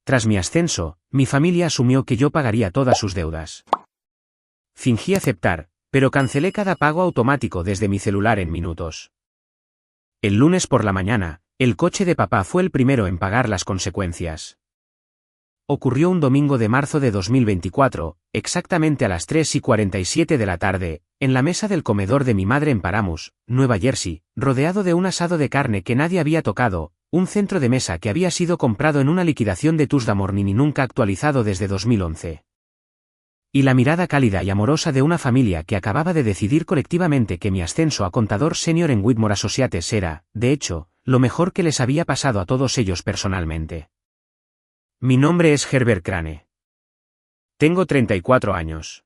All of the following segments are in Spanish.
Tras mi ascenso, mi familia asumió que yo pagaría todas sus deudas. Fingí aceptar, pero cancelé cada pago automático desde mi celular en minutos. El lunes por la mañana, el coche de papá fue el primero en pagar las consecuencias. Ocurrió un domingo de marzo de 2024, exactamente a las 3:47 de la tarde, en la mesa del comedor de mi madre en Paramus, Nueva Jersey, rodeado de un asado de carne que nadie había tocado, un centro de mesa que había sido comprado en una liquidación de Tuesday Morning y nunca actualizado desde 2011. Y la mirada cálida y amorosa de una familia que acababa de decidir colectivamente que mi ascenso a contador senior en Whitmore Associates era, de hecho, lo mejor que les había pasado a todos ellos personalmente. Mi nombre es Herbert Crane. Tengo 34 años.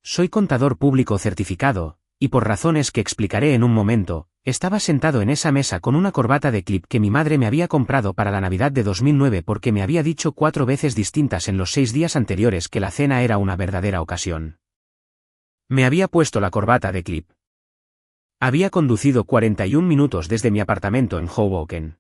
Soy contador público certificado, y por razones que explicaré en un momento, estaba sentado en esa mesa con una corbata de clip que mi madre me había comprado para la Navidad de 2009 porque me había dicho 4 veces distintas en los 6 días anteriores que la cena era una verdadera ocasión. Me había puesto la corbata de clip. Había conducido 41 minutos desde mi apartamento en Hoboken.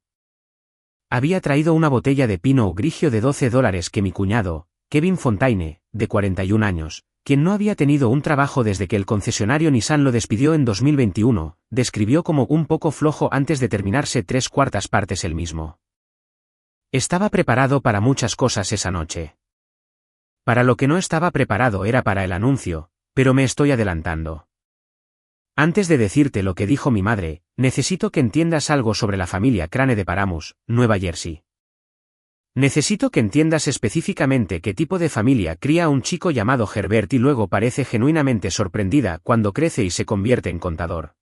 Había traído una botella de Pinot Grigio de $12 que mi cuñado, Kevin Fontaine, de 41 años, quien no había tenido un trabajo desde que el concesionario Nissan lo despidió en 2021, describió como un poco flojo antes de terminarse 3/4 partes el mismo. Estaba preparado para muchas cosas esa noche. Para lo que no estaba preparado era para el anuncio, pero me estoy adelantando. Antes de decirte lo que dijo mi madre, necesito que entiendas algo sobre la familia Crane de Paramus, Nueva Jersey. Necesito que entiendas específicamente qué tipo de familia cría a un chico llamado Herbert y luego parece genuinamente sorprendida cuando crece y se convierte en contador.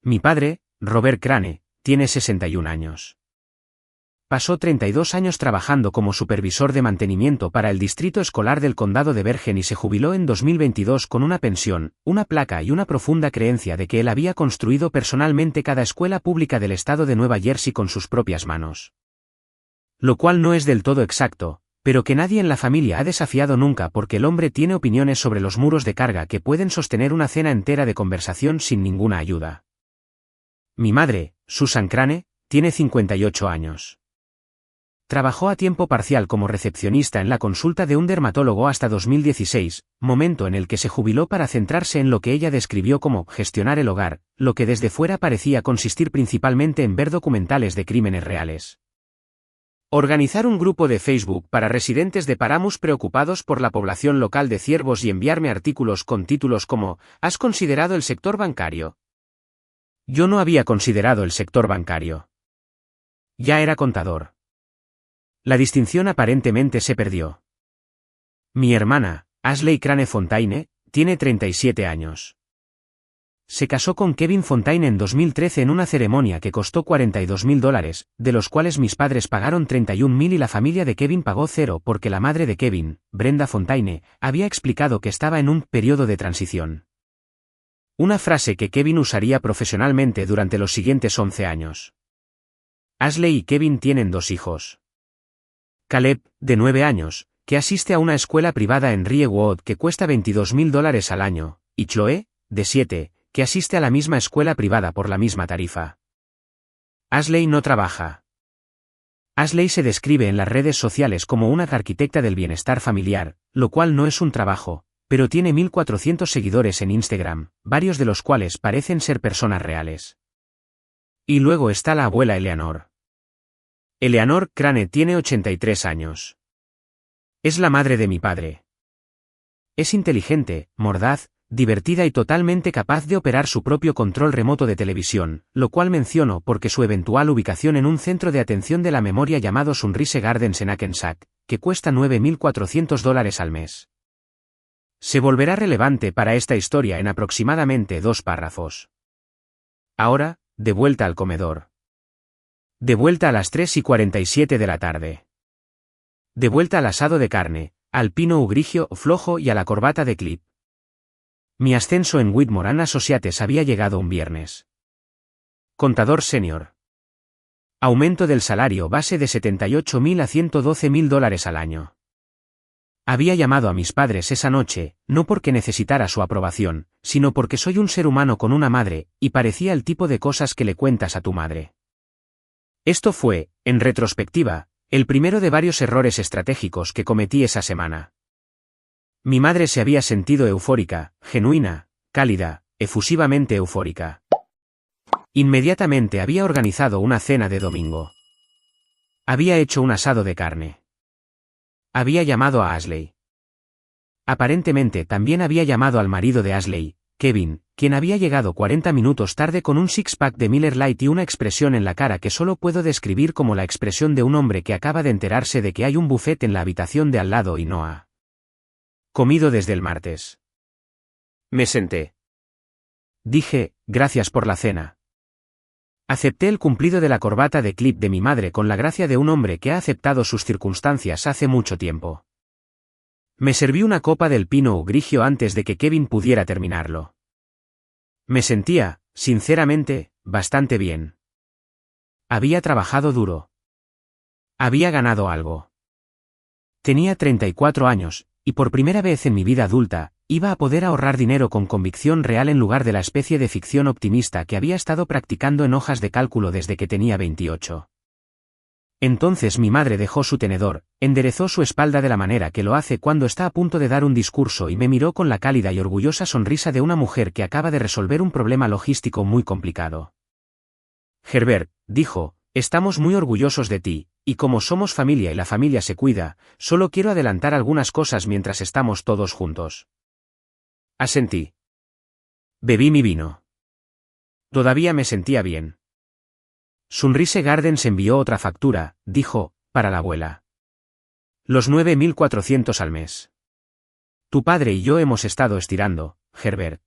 Mi padre, Robert Crane, tiene 61 años. Pasó 32 años trabajando como supervisor de mantenimiento para el distrito escolar del condado de Bergen y se jubiló en 2022 con una pensión, una placa y una profunda creencia de que él había construido personalmente cada escuela pública del estado de Nueva Jersey con sus propias manos. Lo cual no es del todo exacto, pero que nadie en la familia ha desafiado nunca porque el hombre tiene opiniones sobre los muros de carga que pueden sostener una cena entera de conversación sin ninguna ayuda. Mi madre, Susan Crane, tiene 58 años. Trabajó a tiempo parcial como recepcionista en la consulta de un dermatólogo hasta 2016, momento en el que se jubiló para centrarse en lo que ella describió como gestionar el hogar, lo que desde fuera parecía consistir principalmente en ver documentales de crímenes reales. Organizar un grupo de Facebook para residentes de Paramus preocupados por la población local de ciervos y enviarme artículos con títulos como ¿has considerado el sector bancario? Yo no había considerado el sector bancario. Ya era contador. La distinción aparentemente se perdió. Mi hermana, Ashley Crane Fontaine, tiene 37 años. Se casó con Kevin Fontaine en 2013 en una ceremonia que costó $42,000, de los cuales mis padres pagaron $31,000 y la familia de Kevin pagó 0 porque la madre de Kevin, Brenda Fontaine, había explicado que estaba en un periodo de transición. Una frase que Kevin usaría profesionalmente durante los siguientes 11 años. Ashley y Kevin tienen 2 hijos. Caleb, de 9 años, que asiste a una escuela privada en Riewood que cuesta $22,000 al año, y Chloe, de 7, que asiste a la misma escuela privada por la misma tarifa. Ashley no trabaja. Ashley se describe en las redes sociales como una arquitecta del bienestar familiar, lo cual no es un trabajo, pero tiene 1.400 seguidores en Instagram, varios de los cuales parecen ser personas reales. Y luego está la abuela Eleanor. Eleanor Crane tiene 83 años. Es la madre de mi padre. Es inteligente, mordaz, divertida y totalmente capaz de operar su propio control remoto de televisión, lo cual menciono porque su eventual ubicación en un centro de atención de la memoria llamado Sunrise Gardens en Hackensack, que cuesta $9,400 al mes. Se volverá relevante para esta historia en aproximadamente 2 párrafos. Ahora, de vuelta al comedor. De vuelta a las 3:47 de la tarde. De vuelta al asado de carne, al Pinot Grigio flojo y a la corbata de clip. Mi ascenso en Whitmore Associates había llegado un viernes. Contador senior. Aumento del salario base de $78,000 a $112,000 al año. Había llamado a mis padres esa noche, no porque necesitara su aprobación, sino porque soy un ser humano con una madre, y parecía el tipo de cosas que le cuentas a tu madre. Esto fue, en retrospectiva, El primero de varios errores estratégicos que cometí esa semana. Mi madre se había sentido eufórica, genuina, cálida, efusivamente eufórica. Inmediatamente había organizado una cena de domingo. Había hecho un asado de carne. Había llamado a Ashley. Aparentemente también había llamado al marido de Ashley, Kevin, quien había llegado 40 minutos tarde con un six-pack de Miller Lite y una expresión en la cara que solo puedo describir como la expresión de un hombre que acaba de enterarse de que hay un buffet en la habitación de al lado y no ha comido desde el martes. Me senté. Dije, gracias por la cena. Acepté el cumplido de la corbata de clip de mi madre con la gracia de un hombre que ha aceptado sus circunstancias hace mucho tiempo. Me serví una copa del Pinot Grigio antes de que Kevin pudiera terminarlo. Me sentía, sinceramente, bastante bien. Había trabajado duro. Había ganado algo. Tenía 34 años, y por primera vez en mi vida adulta, iba a poder ahorrar dinero con convicción real en lugar de la especie de ficción optimista que había estado practicando en hojas de cálculo desde que tenía 28. Entonces mi madre dejó su tenedor, enderezó su espalda de la manera que lo hace cuando está a punto de dar un discurso y me miró con la cálida y orgullosa sonrisa de una mujer que acaba de resolver un problema logístico muy complicado. Herbert, dijo, estamos muy orgullosos de ti, y como somos familia y la familia se cuida, solo quiero adelantar algunas cosas mientras estamos todos juntos. Asentí. Bebí mi vino. Todavía me sentía bien. Sunrise Gardens envió otra factura, dijo, para la abuela. Los 9.400 al mes. Tu padre y yo hemos estado estirando, Herbert.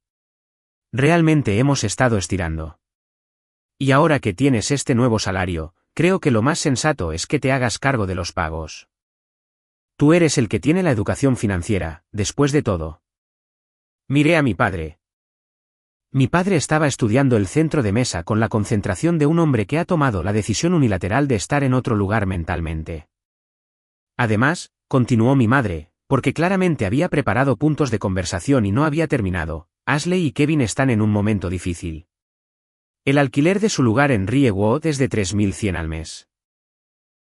Realmente hemos estado estirando. Y ahora que tienes este nuevo salario, creo que lo más sensato es que te hagas cargo de los pagos. Tú eres el que tiene la educación financiera, después de todo. Miré a mi padre. Mi padre estaba estudiando el centro de mesa con la concentración de un hombre que ha tomado la decisión unilateral de estar en otro lugar mentalmente. Además, continuó mi madre, porque claramente había preparado puntos de conversación y no había terminado, Ashley y Kevin están en un momento difícil. El alquiler de su lugar en Riewood es de 3.100 al mes.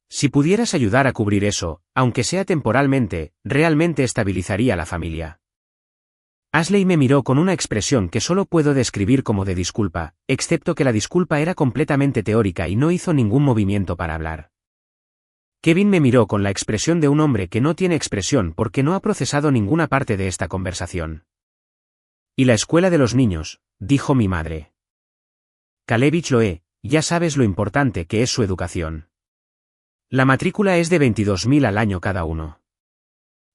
Si pudieras ayudar a cubrir eso, aunque sea temporalmente, realmente estabilizaría la familia. Ashley me miró con una expresión que solo puedo describir como de disculpa, excepto que la disculpa era completamente teórica y no hizo ningún movimiento para hablar. Kevin me miró con la expresión de un hombre que no tiene expresión porque no ha procesado ninguna parte de esta conversación. Y la escuela de los niños, dijo mi madre. Kalevich Loe, ya sabes lo importante que es su educación. La matrícula es de 22.000 al año cada uno.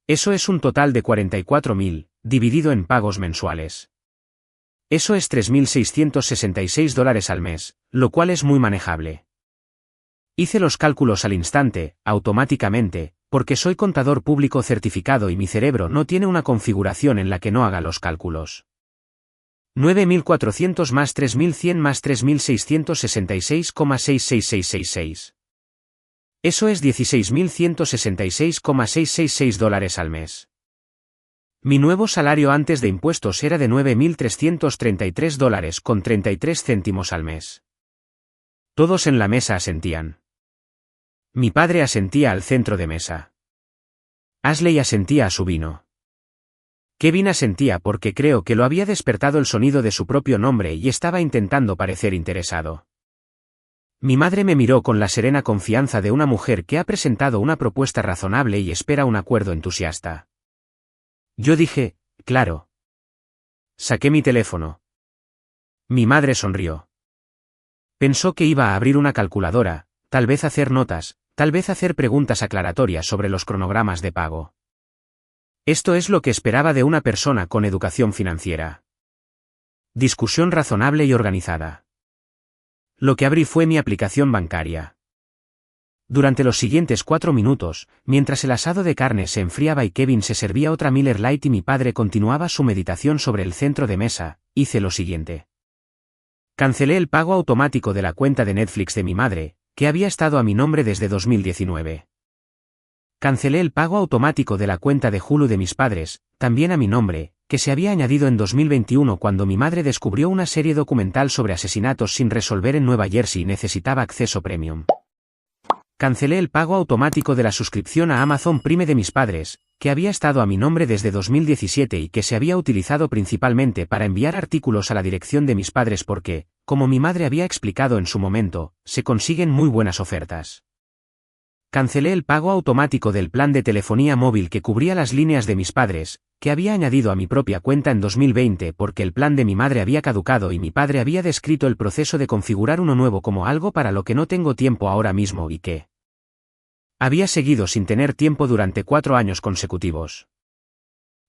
Eso es un total de 44.000, dividido en pagos mensuales. Eso es $3.666 al mes, lo cual es muy manejable. Hice los cálculos al instante, automáticamente, porque soy contador público certificado y mi cerebro no tiene una configuración en la que no haga los cálculos. 9.400 más 3.100 más 3.666,66666. Eso es $16.166,666 al mes. Mi nuevo salario antes de impuestos era de $9.333 con 33 céntimos al mes. Todos en la mesa asentían. Mi padre asentía al centro de mesa. Ashley asentía a su vino. Kevin asentía porque creo que lo había despertado el sonido de su propio nombre y estaba intentando parecer interesado. Mi madre me miró con la serena confianza de una mujer que ha presentado una propuesta razonable y espera un acuerdo entusiasta. Yo dije, claro. Saqué mi teléfono. Mi madre sonrió. Pensó que iba a abrir una calculadora, tal vez hacer notas, tal vez hacer preguntas aclaratorias sobre los cronogramas de pago. Esto es lo que esperaba de una persona con educación financiera. Discusión razonable y organizada. Lo que abrí fue mi aplicación bancaria. Durante los siguientes 4 minutos, mientras el asado de carne se enfriaba y Kevin se servía otra Miller Lite y mi padre continuaba su meditación sobre el centro de mesa, hice lo siguiente. Cancelé el pago automático de la cuenta de Netflix de mi madre, que había estado a mi nombre desde 2019. Cancelé el pago automático de la cuenta de Hulu de mis padres, también a mi nombre, que se había añadido en 2021 cuando mi madre descubrió una serie documental sobre asesinatos sin resolver en Nueva Jersey y necesitaba acceso premium. cancelé el pago automático de la suscripción a Amazon Prime de mis padres, que había estado a mi nombre desde 2017 y que se había utilizado principalmente para enviar artículos a la dirección de mis padres porque, como mi madre había explicado en su momento, se consiguen muy buenas ofertas. Cancelé el pago automático del plan de telefonía móvil que cubría las líneas de mis padres, que había añadido a mi propia cuenta en 2020 porque el plan de mi madre había caducado y mi padre había descrito el proceso de configurar uno nuevo como algo para lo que no tengo tiempo ahora mismo y que había seguido sin tener tiempo durante 4 años consecutivos.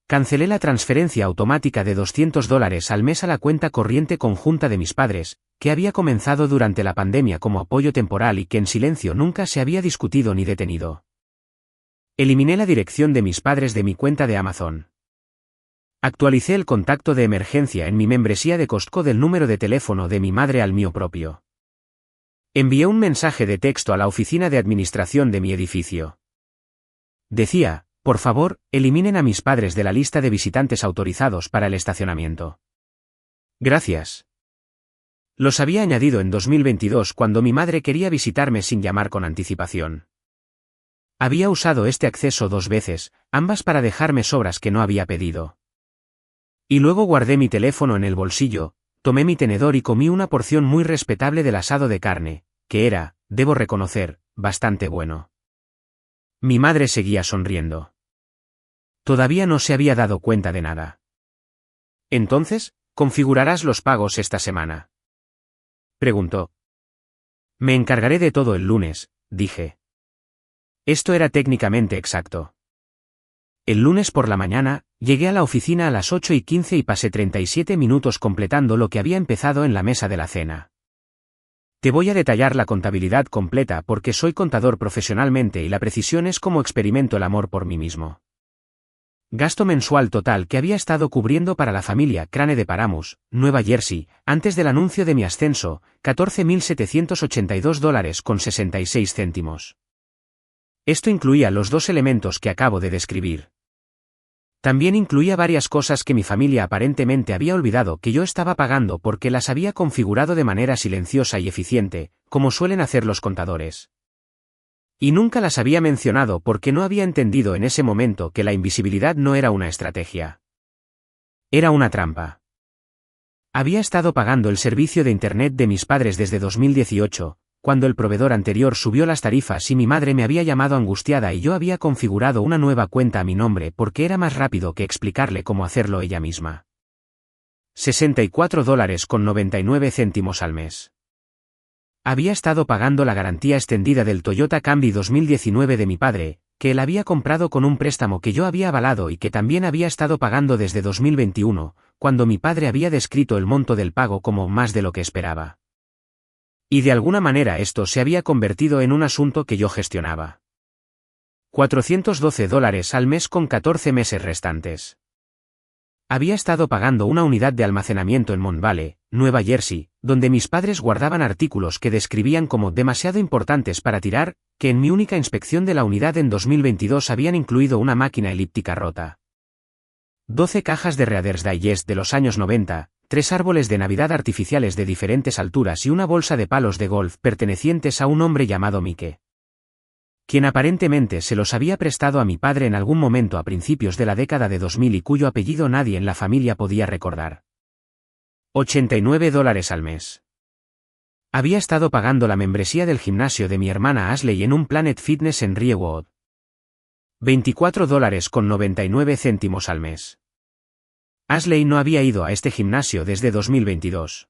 Cancelé la transferencia automática de $200 al mes a la cuenta corriente conjunta de mis padres, que había comenzado durante la pandemia como apoyo temporal y que en silencio nunca se había discutido ni detenido. Eliminé la dirección de mis padres de mi cuenta de Amazon. Actualicé el contacto de emergencia en mi membresía de Costco del número de teléfono de mi madre al mío propio. Envié un mensaje de texto a la oficina de administración de mi edificio. Decía: por favor, eliminen a mis padres de la lista de visitantes autorizados para el estacionamiento. Gracias. Los había añadido en 2022 cuando mi madre quería visitarme sin llamar con anticipación. Había usado este acceso 2 veces, ambas para dejarme sobras que no había pedido. Y luego guardé mi teléfono en el bolsillo, tomé mi tenedor y comí una porción muy respetable del asado de carne, que era, debo reconocer, bastante bueno. Mi madre seguía sonriendo. Todavía no se había dado cuenta de nada. Entonces, ¿configurarás los pagos esta semana?, preguntó. Me encargaré de todo el lunes, dije. Esto era técnicamente exacto. El lunes por la mañana, llegué a la oficina a las 8:15 y pasé 37 minutos completando lo que había empezado en la mesa de la cena. Te voy a detallar la contabilidad completa porque soy contador profesionalmente y la precisión es como experimento el amor por mí mismo. Gasto mensual total que había estado cubriendo para la familia Crane de Paramus, Nueva Jersey, antes del anuncio de mi ascenso, $14.782,66. Esto incluía los 2 elementos que acabo de describir. También incluía varias cosas que mi familia aparentemente había olvidado que yo estaba pagando porque las había configurado de manera silenciosa y eficiente, como suelen hacer los contadores. Y nunca las había mencionado porque no había entendido en ese momento que la invisibilidad no era una estrategia. Era una trampa. Había estado pagando el servicio de Internet de mis padres desde 2018, cuando el proveedor anterior subió las tarifas y mi madre me había llamado angustiada y yo había configurado una nueva cuenta a mi nombre porque era más rápido que explicarle cómo hacerlo ella misma. $64,99 al mes. Había estado pagando la garantía extendida del Toyota Camry 2019 de mi padre, que él había comprado con un préstamo que yo había avalado y que también había estado pagando desde 2021, cuando mi padre había descrito el monto del pago como más de lo que esperaba. Y de alguna manera esto se había convertido en un asunto que yo gestionaba. $412 al mes con 14 meses restantes. Había estado pagando una unidad de almacenamiento en Mont Valley, Nueva Jersey, donde mis padres guardaban artículos que describían como demasiado importantes para tirar, que en mi única inspección de la unidad en 2022 habían incluido una máquina elíptica rota. 12 cajas de Reader's Digest de los años 90, 3 árboles de Navidad artificiales de diferentes alturas y una bolsa de palos de golf pertenecientes a un hombre llamado Mike, quien aparentemente se los había prestado a mi padre en algún momento a principios de la década de 2000 y cuyo apellido nadie en la familia podía recordar. $89 al mes. Había estado pagando la membresía del gimnasio de mi hermana Ashley en un Planet Fitness en Riewood. $24,99 al mes. Ashley no había ido a este gimnasio desde 2022.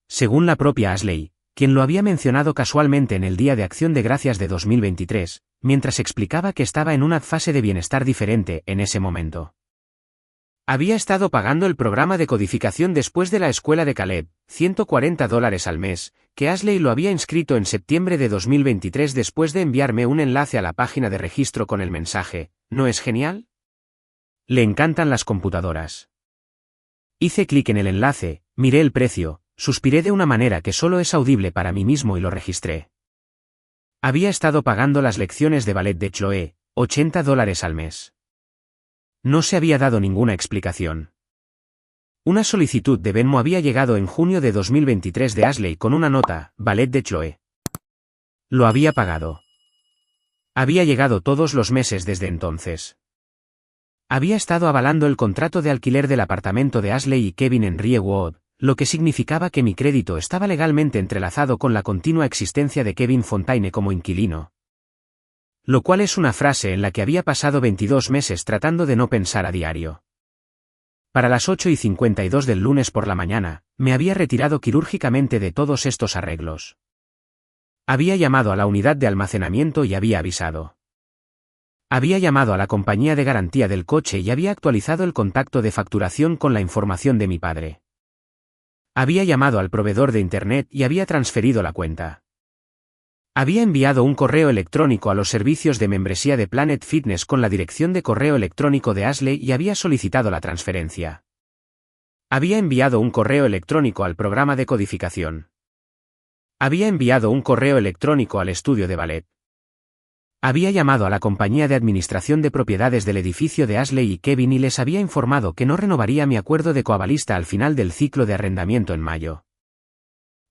Según la propia Ashley, quien lo había mencionado casualmente en el Día de Acción de Gracias de 2023, mientras explicaba que estaba en una fase de bienestar diferente en ese momento. Había estado pagando el programa de codificación después de la escuela de Caleb, $140 al mes, que Ashley lo había inscrito en septiembre de 2023 después de enviarme un enlace a la página de registro con el mensaje: ¿no es genial? Le encantan las computadoras. Hice clic en el enlace, miré el precio, suspiré de una manera que solo es audible para mí mismo y lo registré. Había estado pagando las lecciones de ballet de Chloe, $80 al mes. No se había dado ninguna explicación. Una solicitud de Venmo había llegado en junio de 2023 de Ashley con una nota: ballet de Chloe. Lo había pagado. Había llegado todos los meses desde entonces. Había estado avalando el contrato de alquiler del apartamento de Ashley y Kevin en Riewood, lo que significaba que mi crédito estaba legalmente entrelazado con la continua existencia de Kevin Fontaine como inquilino. Lo cual es una frase en la que había pasado 22 meses tratando de no pensar a diario. Para las 8:52 del lunes por la mañana, me había retirado quirúrgicamente de todos estos arreglos. Había llamado a la unidad de almacenamiento y había avisado. Había llamado a la compañía de garantía del coche y había actualizado el contacto de facturación con la información de mi padre. Había llamado al proveedor de Internet y había transferido la cuenta. Había enviado un correo electrónico a los servicios de membresía de Planet Fitness con la dirección de correo electrónico de Ashley y había solicitado la transferencia. Había enviado un correo electrónico al programa de codificación. Había enviado un correo electrónico al estudio de ballet. Había llamado a la compañía de administración de propiedades del edificio de Ashley y Kevin y les había informado que no renovaría mi acuerdo de coavalista al final del ciclo de arrendamiento en mayo.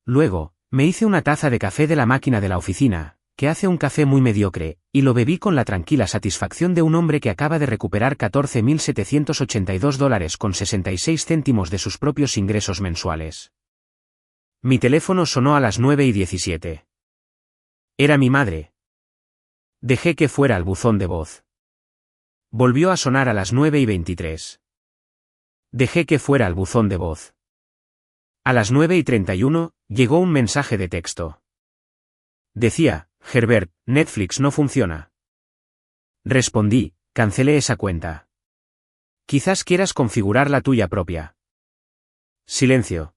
Luego, me hice una taza de café de la máquina de la oficina, que hace un café muy mediocre, y lo bebí con la tranquila satisfacción de un hombre que acaba de recuperar $14,782,66 de sus propios ingresos mensuales. Mi teléfono sonó a las 9:17. Era mi madre. Dejé que fuera al buzón de voz. Volvió a sonar a las 9:23. Dejé que fuera al buzón de voz. A las 9:31, llegó un mensaje de texto. Decía, Herbert, Netflix no funciona. Respondí, cancelé esa cuenta. Quizás quieras configurar la tuya propia. Silencio.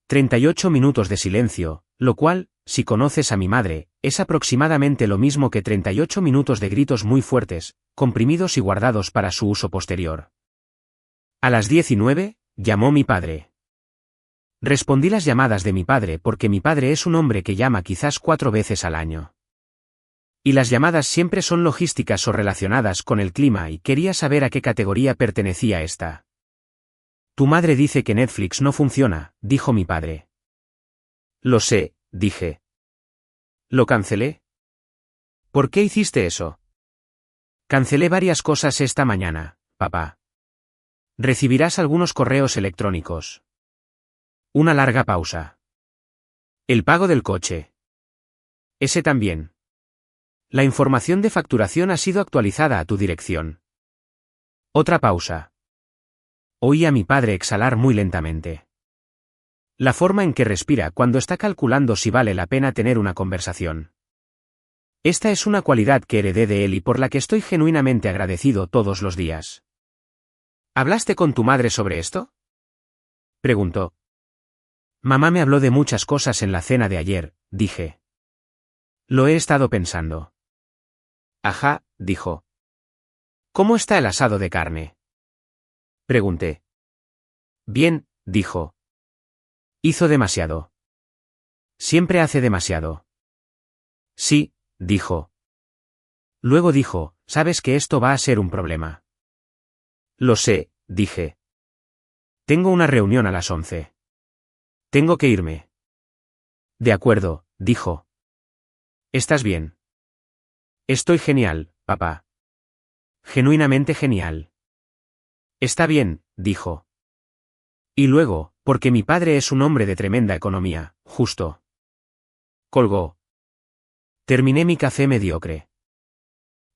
38 minutos de silencio, lo cual, si conoces a mi madre, es aproximadamente lo mismo que 38 minutos de gritos muy fuertes, comprimidos y guardados para su uso posterior. A las 19, llamó mi padre. Respondí las llamadas de mi padre porque mi padre es un hombre que llama quizás 4 veces al año. Y las llamadas siempre son logísticas o relacionadas con el clima y quería saber a qué categoría pertenecía esta. Tu madre dice que Netflix no funciona, dijo mi padre. Lo sé, dije. ¿Lo cancelé? ¿Por qué hiciste eso? Cancelé varias cosas esta mañana, papá. Recibirás algunos correos electrónicos. Una larga pausa. El pago del coche. Ese también. La información de facturación ha sido actualizada a tu dirección. Otra pausa. Oí a mi padre exhalar muy lentamente. La forma en que respira cuando está calculando si vale la pena tener una conversación. Esta es una cualidad que heredé de él y por la que estoy genuinamente agradecido todos los días. ¿Hablaste con tu madre sobre esto? Preguntó. Mamá me habló de muchas cosas en la cena de ayer, dije. Lo he estado pensando. Ajá, dijo. ¿Cómo está el asado de carne? Pregunté. Bien, dijo. Hizo demasiado. Siempre hace demasiado. Sí, dijo. Luego dijo, ¿sabes que esto va a ser un problema? Lo sé, dije. Tengo una reunión a las 11. Tengo que irme. De acuerdo, dijo. ¿Estás bien? Estoy genial, papá. Genuinamente genial. Está bien, dijo. Y luego, porque mi padre es un hombre de tremenda economía, justo. Colgó. Terminé mi café mediocre.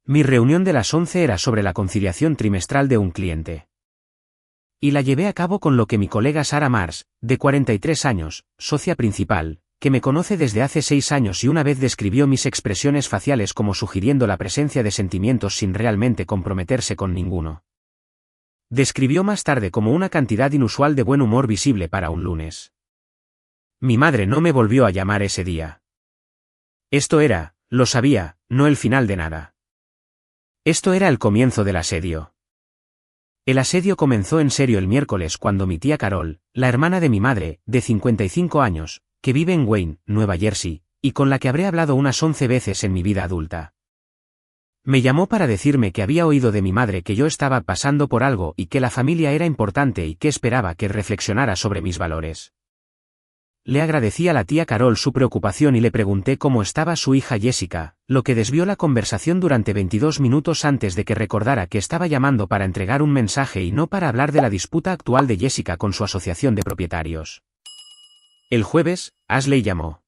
Mi reunión de las 11 era sobre la conciliación trimestral de un cliente. Y la llevé a cabo con lo que mi colega Sarah Mars, de 43 años, socia principal, que me conoce desde hace 6 años y una vez describió mis expresiones faciales como sugiriendo la presencia de sentimientos sin realmente comprometerse con ninguno. Describió más tarde como una cantidad inusual de buen humor visible para un lunes. Mi madre no me volvió a llamar ese día. Esto era, lo sabía, no el final de nada. Esto era el comienzo del asedio. El asedio comenzó en serio el miércoles cuando mi tía Carol, la hermana de mi madre, de 55 años, que vive en Wayne, Nueva Jersey, y con la que habré hablado unas 11 veces en mi vida adulta, me llamó para decirme que había oído de mi madre que yo estaba pasando por algo y que la familia era importante y que esperaba que reflexionara sobre mis valores. le agradecí a la tía Carol su preocupación y le pregunté cómo estaba su hija Jessica, lo que desvió la conversación durante 22 minutos antes de que recordara que estaba llamando para entregar un mensaje y no para hablar de la disputa actual de Jessica con su asociación de propietarios. El jueves, Ashley llamó.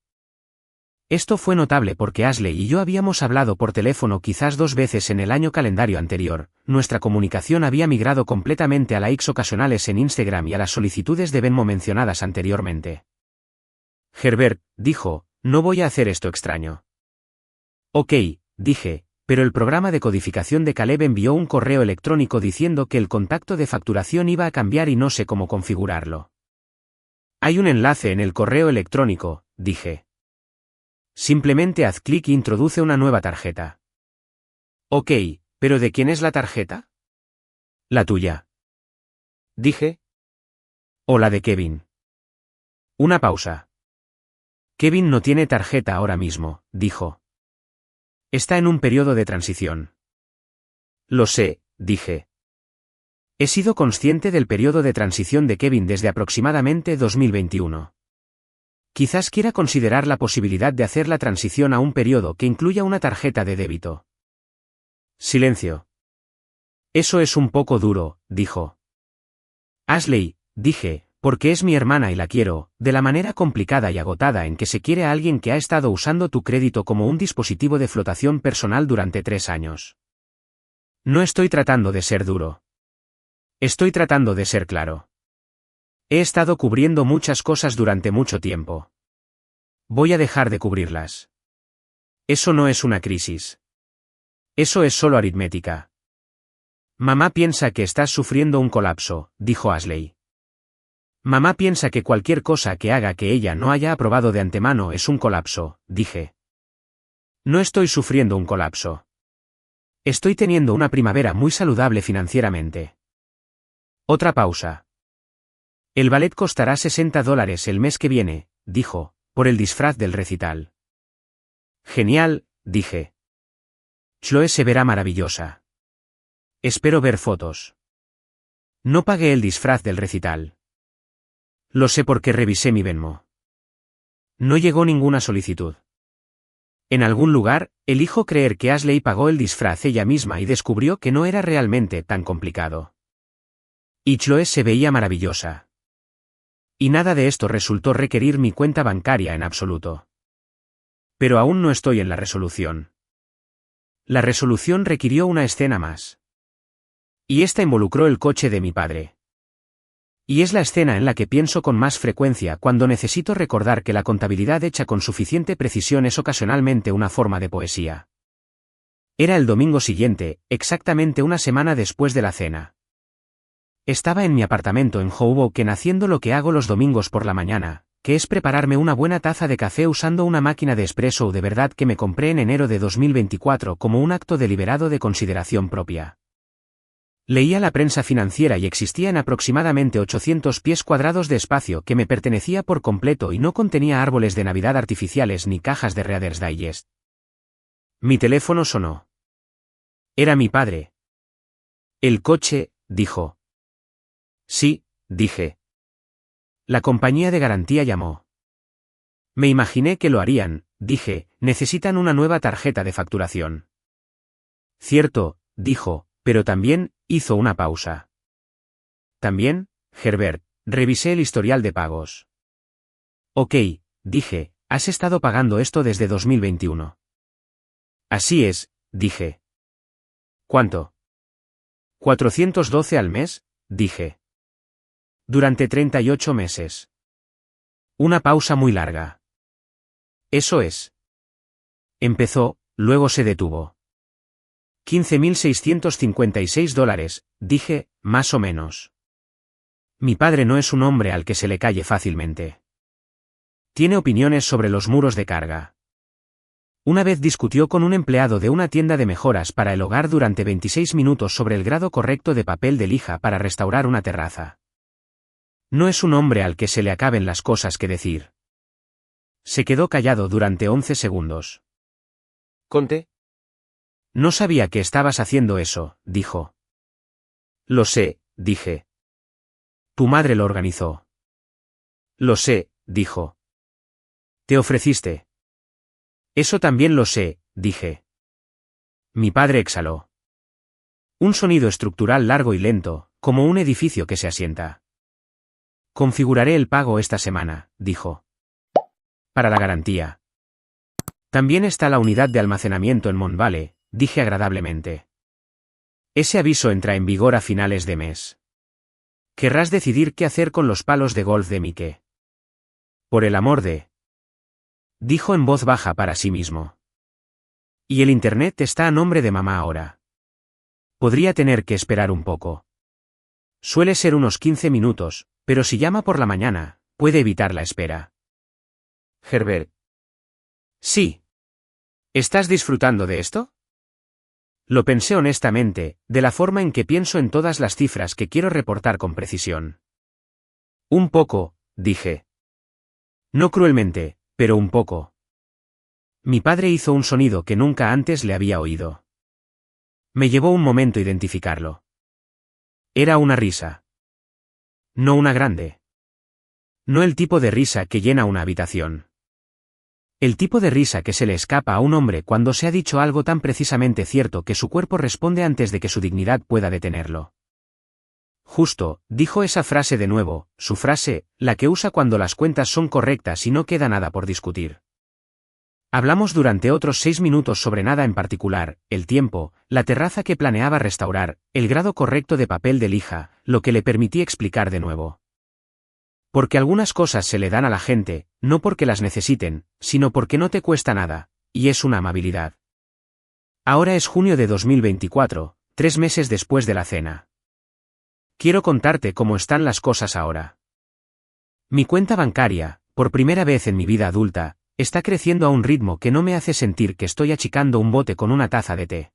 Esto fue notable porque Ashley y yo habíamos hablado por teléfono quizás 2 veces en el año calendario anterior. Nuestra comunicación había migrado completamente a likes ocasionales en Instagram y a las solicitudes de Venmo mencionadas anteriormente. Herbert, dijo, no voy a hacer esto extraño. Ok, dije, pero el programa de codificación de Caleb envió un correo electrónico diciendo que el contacto de facturación iba a cambiar y no sé cómo configurarlo. Hay un enlace en el correo electrónico, dije. Simplemente haz clic e introduce una nueva tarjeta. Ok, pero ¿de quién es la tarjeta? La tuya. Dije. O la de Kevin. Una pausa. Kevin no tiene tarjeta ahora mismo, dijo. Está en un periodo de transición. Lo sé, dije. He sido consciente del periodo de transición de Kevin desde aproximadamente 2021. Quizás quiera considerar la posibilidad de hacer la transición a un periodo que incluya una tarjeta de débito. Silencio. Eso es un poco duro, dijo. Ashley, dije, porque es mi hermana y la quiero, de la manera complicada y agotada en que se quiere a alguien que ha estado usando tu crédito como un dispositivo de flotación personal durante 3 años. No estoy tratando de ser duro. Estoy tratando de ser claro. He estado cubriendo muchas cosas durante mucho tiempo. Voy a dejar de cubrirlas. Eso no es una crisis. Eso es solo aritmética. Mamá piensa que estás sufriendo un colapso, dijo Ashley. Mamá piensa que cualquier cosa que haga que ella no haya aprobado de antemano es un colapso, dije. No estoy sufriendo un colapso. Estoy teniendo una primavera muy saludable financieramente. Otra pausa. El ballet costará $60 el mes que viene, dijo, por el disfraz del recital. Genial, dije. Chloe se verá maravillosa. Espero ver fotos. No pagué el disfraz del recital. Lo sé porque revisé mi Venmo. No llegó ninguna solicitud. En algún lugar, elijo creer que Ashley pagó el disfraz ella misma y descubrió que no era realmente tan complicado. Y Chloe se veía maravillosa. Y nada de esto resultó requerir mi cuenta bancaria en absoluto. Pero aún no estoy en la resolución. La resolución requirió una escena más. Y esta involucró el coche de mi padre. Y es la escena en la que pienso con más frecuencia cuando necesito recordar que la contabilidad hecha con suficiente precisión es ocasionalmente una forma de poesía. Era el domingo siguiente, exactamente una semana después de la cena. Estaba en mi apartamento en Hoboken haciendo lo que hago los domingos por la mañana, que es prepararme una buena taza de café usando una máquina de espresso de verdad que me compré en enero de 2024 como un acto deliberado de consideración propia. Leía la prensa financiera y existía en aproximadamente 800 pies cuadrados de espacio que me pertenecía por completo y no contenía árboles de Navidad artificiales ni cajas de Reader's Digest. Mi teléfono sonó. Era mi padre. El coche, dijo. Sí, dije. La compañía de garantía llamó. Me imaginé que lo harían, dije, necesitan una nueva tarjeta de facturación. Cierto, dijo, pero también, hizo una pausa. También, Herbert, revisé el historial de pagos. Ok, dije, has estado pagando esto desde 2021. Así es, dije. ¿Cuánto? 412 al mes, dije. Durante 38 meses. Una pausa muy larga. Eso es. Empezó, luego se detuvo. $15.656, dije, más o menos. Mi padre no es un hombre al que se le calle fácilmente. Tiene opiniones sobre los muros de carga. Una vez discutió con un empleado de una tienda de mejoras para el hogar durante 26 minutos sobre el grado correcto de papel de lija para restaurar una terraza. No es un hombre al que se le acaben las cosas que decir. Se quedó callado durante 11 segundos. ¿Conté? No sabía que estabas haciendo eso, dijo. Lo sé, dije. Tu madre lo organizó. Lo sé, dijo. Te ofreciste. Eso también lo sé, dije. Mi padre exhaló. Un sonido estructural largo y lento, como un edificio que se asienta. Configuraré el pago esta semana, dijo. Para la garantía. También está la unidad de almacenamiento en Montvale, dije agradablemente. Ese aviso entra en vigor a finales de mes. Querrás decidir qué hacer con los palos de golf de Mike. Por el amor de... dijo en voz baja para sí mismo. Y el internet está a nombre de mamá ahora. Podría tener que esperar un poco. Suele ser unos 15 minutos, pero si llama por la mañana, puede evitar la espera. Herbert. Sí. ¿Estás disfrutando de esto? Lo pensé honestamente, de la forma en que pienso en todas las cifras que quiero reportar con precisión. Un poco, dije. No cruelmente, pero un poco. Mi padre hizo un sonido que nunca antes le había oído. Me llevó un momento identificarlo. Era una risa. No una grande. No el tipo de risa que llena una habitación. El tipo de risa que se le escapa a un hombre cuando se ha dicho algo tan precisamente cierto que su cuerpo responde antes de que su dignidad pueda detenerlo. Justo, dijo esa frase de nuevo, su frase, la que usa cuando las cuentas son correctas y no queda nada por discutir. Hablamos durante otros 6 minutos sobre nada en particular, el tiempo, la terraza que planeaba restaurar, el grado correcto de papel de lija, lo que le permití explicar de nuevo. Porque algunas cosas se le dan a la gente, no porque las necesiten, sino porque no te cuesta nada, y es una amabilidad. Ahora es junio de 2024, 3 meses después de la cena. Quiero contarte cómo están las cosas ahora. Mi cuenta bancaria, por primera vez en mi vida adulta, está creciendo a un ritmo que no me hace sentir que estoy achicando un bote con una taza de té.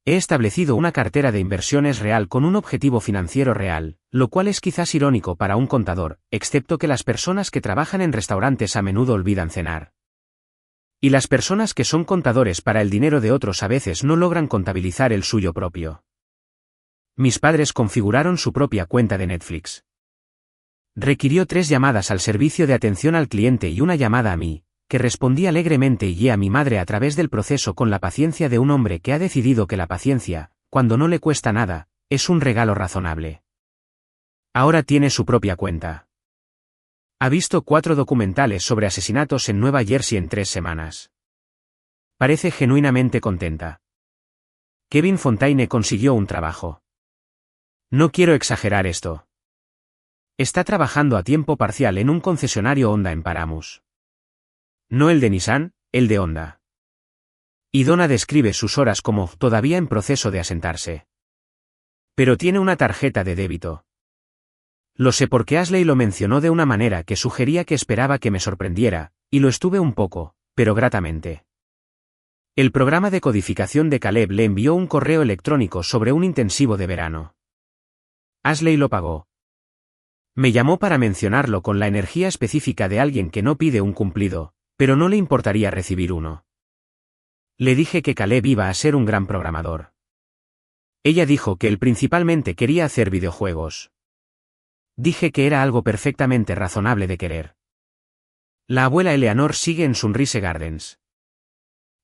He establecido una cartera de inversiones real con un objetivo financiero real, lo cual es quizás irónico para un contador, excepto que las personas que trabajan en restaurantes a menudo olvidan cenar. Y las personas que son contadores para el dinero de otros a veces no logran contabilizar el suyo propio. Mis padres configuraron su propia cuenta de Netflix. Requirió 3 llamadas al servicio de atención al cliente y una llamada a mí, que respondí alegremente y guié a mi madre a través del proceso con la paciencia de un hombre que ha decidido que la paciencia, cuando no le cuesta nada, es un regalo razonable. Ahora tiene su propia cuenta. Ha visto 4 documentales sobre asesinatos en Nueva Jersey en 3 semanas. Parece genuinamente contenta. Kevin Fontaine consiguió un trabajo. No quiero exagerar esto. Está trabajando a tiempo parcial en un concesionario Honda en Paramus. No el de Nissan, el de Honda. Y Donna describe sus horas como todavía en proceso de asentarse. Pero tiene una tarjeta de débito. Lo sé porque Ashley lo mencionó de una manera que sugería que esperaba que me sorprendiera, y lo estuve un poco, pero gratamente. El programa de codificación de Caleb le envió un correo electrónico sobre un intensivo de verano. Ashley lo pagó. Me llamó para mencionarlo con la energía específica de alguien que no pide un cumplido, pero no le importaría recibir uno. Le dije que Caleb iba a ser un gran programador. Ella dijo que él principalmente quería hacer videojuegos. Dije que era algo perfectamente razonable de querer. La abuela Eleanor sigue en Sunrise Gardens.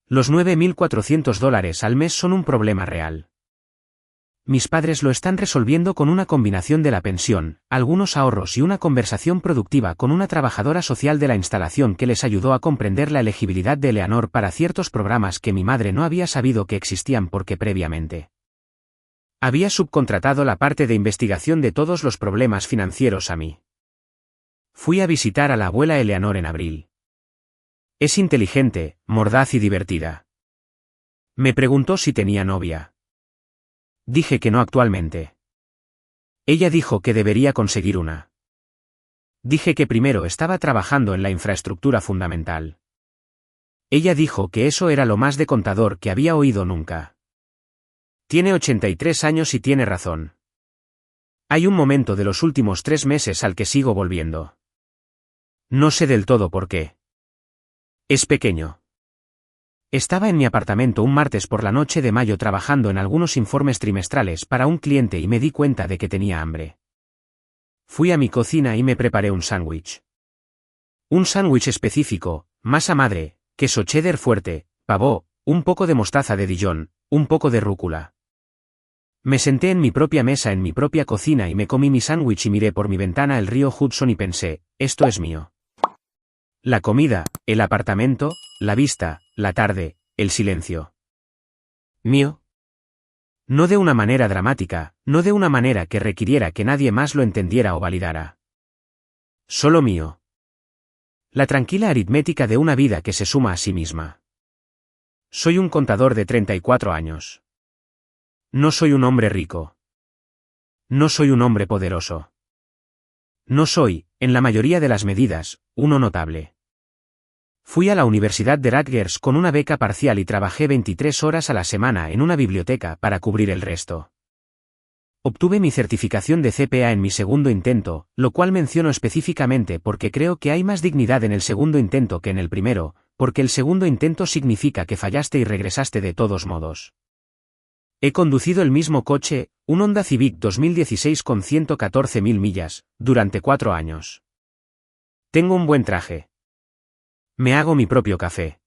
Los $9.400 al mes son un problema real. Mis padres lo están resolviendo con una combinación de la pensión, algunos ahorros y una conversación productiva con una trabajadora social de la instalación que les ayudó a comprender la elegibilidad de Eleanor para ciertos programas que mi madre no había sabido que existían porque previamente había subcontratado la parte de investigación de todos los problemas financieros a mí. Fui a visitar a la abuela Eleanor en abril. Es inteligente, mordaz y divertida. Me preguntó si tenía novia. Dije que no actualmente. Ella dijo que debería conseguir una. Dije que primero estaba trabajando en la infraestructura fundamental. Ella dijo que eso era lo más de contador que había oído nunca. Tiene 83 años y tiene razón. Hay un momento de los últimos 3 meses al que sigo volviendo. No sé del todo por qué. Es pequeño. Estaba en mi apartamento un martes por la noche de mayo trabajando en algunos informes trimestrales para un cliente y me di cuenta de que tenía hambre. Fui a mi cocina y me preparé un sándwich. Un sándwich específico, masa madre, queso cheddar fuerte, pavó, un poco de mostaza de Dijon, un poco de rúcula. Me senté en mi propia mesa en mi propia cocina y me comí mi sándwich y miré por mi ventana el río Hudson y pensé, esto es mío. La comida, el apartamento, la vista, la tarde, el silencio. ¿Mío? No de una manera dramática, no de una manera que requiriera que nadie más lo entendiera o validara. Solo mío. La tranquila aritmética de una vida que se suma a sí misma. Soy un contador de 34 años. No soy un hombre rico. No soy un hombre poderoso. No soy, en la mayoría de las medidas, uno notable. Fui a la Universidad de Rutgers con una beca parcial y trabajé 23 horas a la semana en una biblioteca para cubrir el resto. Obtuve mi certificación de CPA en mi segundo intento, lo cual menciono específicamente porque creo que hay más dignidad en el segundo intento que en el primero, porque el segundo intento significa que fallaste y regresaste de todos modos. He conducido el mismo coche, un Honda Civic 2016 con 114.000 millas, durante 4 años. Tengo un buen traje. Me hago mi propio café.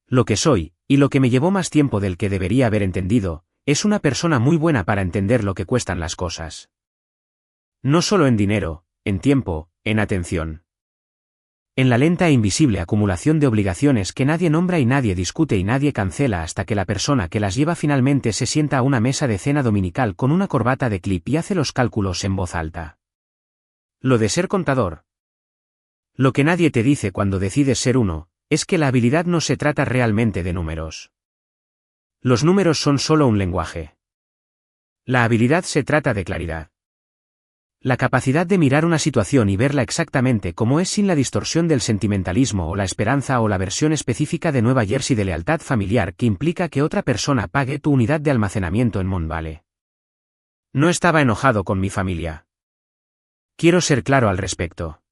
Lo que soy, y lo que me llevó más tiempo del que debería haber entendido, es una persona muy buena para entender lo que cuestan las cosas. No solo en dinero, en tiempo, en atención. En la lenta e invisible acumulación de obligaciones que nadie nombra y nadie discute y nadie cancela hasta que la persona que las lleva finalmente se sienta a una mesa de cena dominical con una corbata de clip y hace los cálculos en voz alta. Lo de ser contador. Lo que nadie te dice cuando decides ser uno, es que la habilidad no se trata realmente de números. Los números son solo un lenguaje. La habilidad se trata de claridad. La capacidad de mirar una situación y verla exactamente como es sin la distorsión del sentimentalismo o la esperanza o la versión específica de Nueva Jersey de lealtad familiar que implica que otra persona pague tu unidad de almacenamiento en Montvale. No estaba enojado con mi familia. Quiero ser claro al respecto.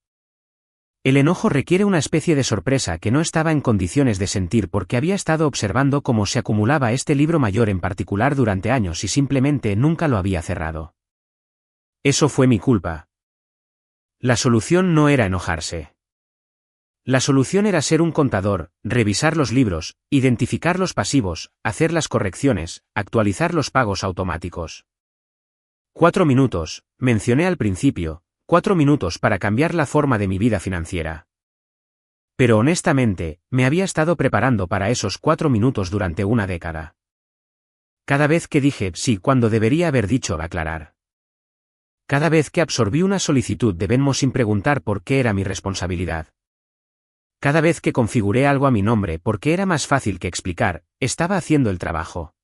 El enojo requiere una especie de sorpresa que no estaba en condiciones de sentir porque había estado observando cómo se acumulaba este libro mayor en particular durante años y simplemente nunca lo había cerrado. Eso fue mi culpa. La solución no era enojarse. La solución era ser un contador, revisar los libros, identificar los pasivos, hacer las correcciones, actualizar los pagos automáticos. 4 minutos, mencioné al principio, 4 minutos para cambiar la forma de mi vida financiera. Pero honestamente, me había estado preparando para esos 4 minutos durante una década. Cada vez que dije sí cuando debería haber dicho aclarar. Cada vez que absorbí una solicitud de Venmo sin preguntar por qué era mi responsabilidad. Cada vez que configuré algo a mi nombre porque era más fácil que explicar, estaba haciendo el trabajo.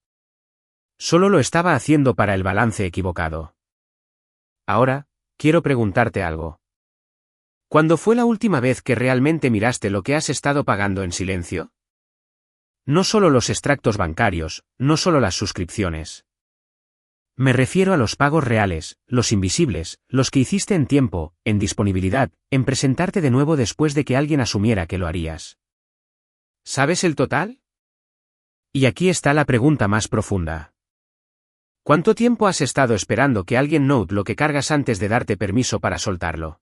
Solo lo estaba haciendo para el balance equivocado. Ahora, quiero preguntarte algo. ¿Cuándo fue la última vez que realmente miraste lo que has estado pagando en silencio? No solo los extractos bancarios, no solo las suscripciones. Me refiero a los pagos reales, los invisibles, los que hiciste en tiempo, en disponibilidad, en presentarte de nuevo después de que alguien asumiera que lo harías. ¿Sabes el total? Y aquí está la pregunta más profunda. ¿Cuánto tiempo has estado esperando que alguien note lo que cargas antes de darte permiso para soltarlo?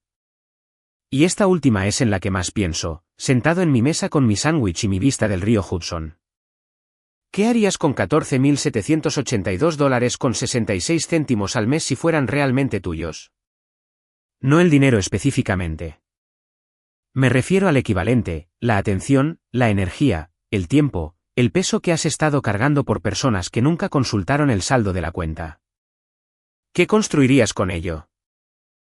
Y esta última es en la que más pienso, sentado en mi mesa con mi sándwich y mi vista del río Hudson. ¿Qué harías con $14.782 con 66 céntimos al mes si fueran realmente tuyos? No el dinero específicamente. Me refiero al equivalente, la atención, la energía, el tiempo, el peso que has estado cargando por personas que nunca consultaron el saldo de la cuenta. ¿Qué construirías con ello?